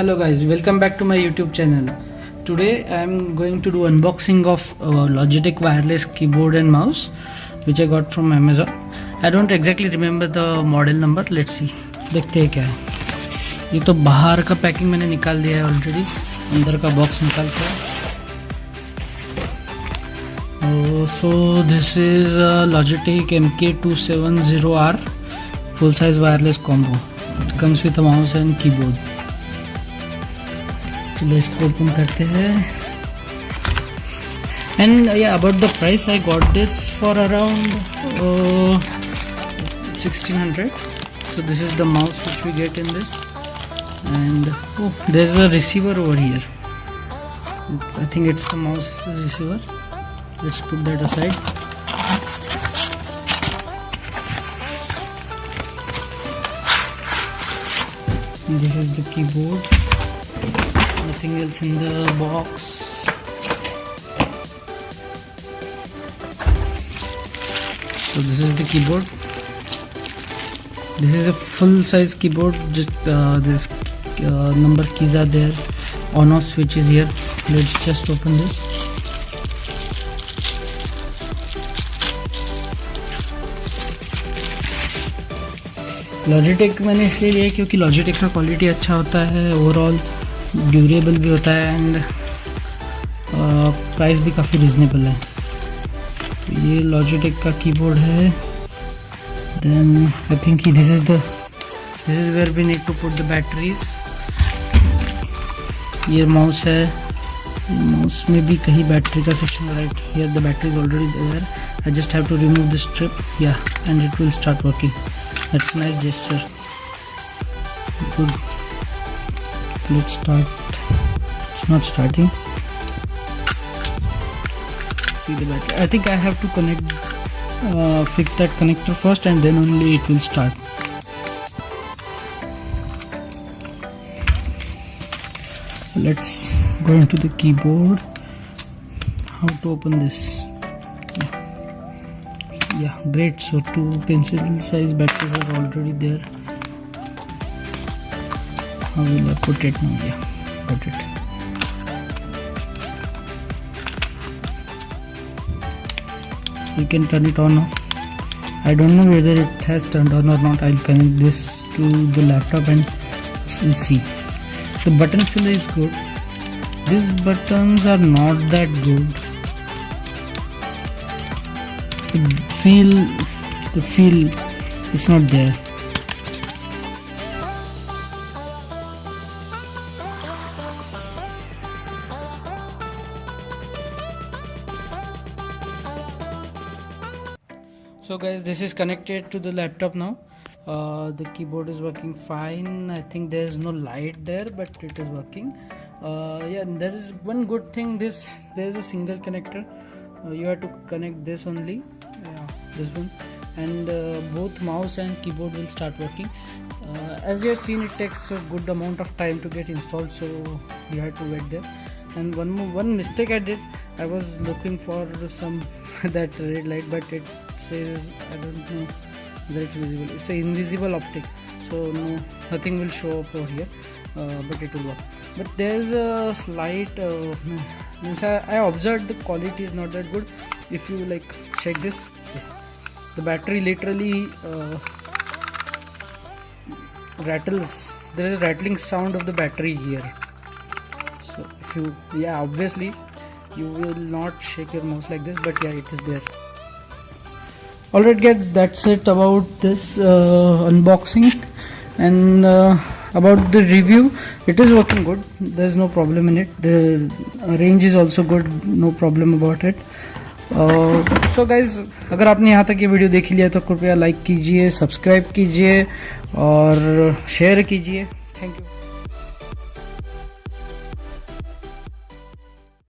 Hello guys, welcome back to my YouTube channel. Today I am going to do unboxing of Logitech wireless keyboard and mouse which I got from Amazon. I don't exactly remember the model number. Let's see. देखते हैं क्या है. ये तो बाहर का packing मैंने निकाल दिया है ऑलरेडी. अंदर का बॉक्स निकाल के. So this is a Logitech MK270R full size wireless combo. It comes with a mouse and keyboard. चलो इसको ओपन करते हैं. And yeah, about the price, I got this for around 1600. So this is the mouse which we get in this, and oh, there's a receiver over here. I think it's the mouse receiver. Let's put that aside. This is the keyboard. Nothing else in the box. So this is the keyboard. This is a full size keyboard. Just this number keys are there. On-off switch is here. Let's just open this. Logitech मैंने इसलिए लिया क्योंकि Logitech का quality अच्छा होता है, overall durable भी होता है एंड प्राइस भी काफ़ी रिजनेबल है. तो ये Logitech का कीबोर्ड है. Then I think this is where we need to put the batteries. ये माउस है. माउस में भी कहीं बैटरी का section right here. The battery is already there. I just have to remove the strip या and it will start working. That's a nice gesture. Good. Let's start. It's not starting. See the battery. I think I have to connect, fix that connector first, and then only it will start. Let's go into the keyboard. How to open this? Yeah, great. So two pencil size batteries are already there. How will I put it now? Yeah, got it. So you can turn it on off. I don't know whether it has turned on or not. I'll connect this to the laptop and we'll see. The button feel is good. These buttons are not that good. The feel it's not there. So guys, this is connected to the laptop now. The keyboard is working fine. I think there is no light there, but it is working. Yeah, there is one good thing. There is a single connector. You have to connect this only, this one, and both mouse and keyboard will start working. As you have seen, it takes a good amount of time to get installed, so you have to wait there. And one mistake I did, I was looking for some that red light, but it says, I don't know whether it's visible. It's an invisible optic, so nothing will show up over here, but it will work. But there's a slight I observed the quality is not that good. If you like check this, the battery literally rattles. There is a rattling sound of the battery here. So if you, yeah, obviously you will not shake your mouse like this, but yeah, it is there. Alright guys, that's it about this unboxing. And about the review, it is working good. There's no problem in it. The range is also good, no problem about it. So guys, अगर आपने यहाँ तक ये video देख लिया तो कृपया like कीजिए, सब्सक्राइब कीजिए और शेयर कीजिए. Thank you.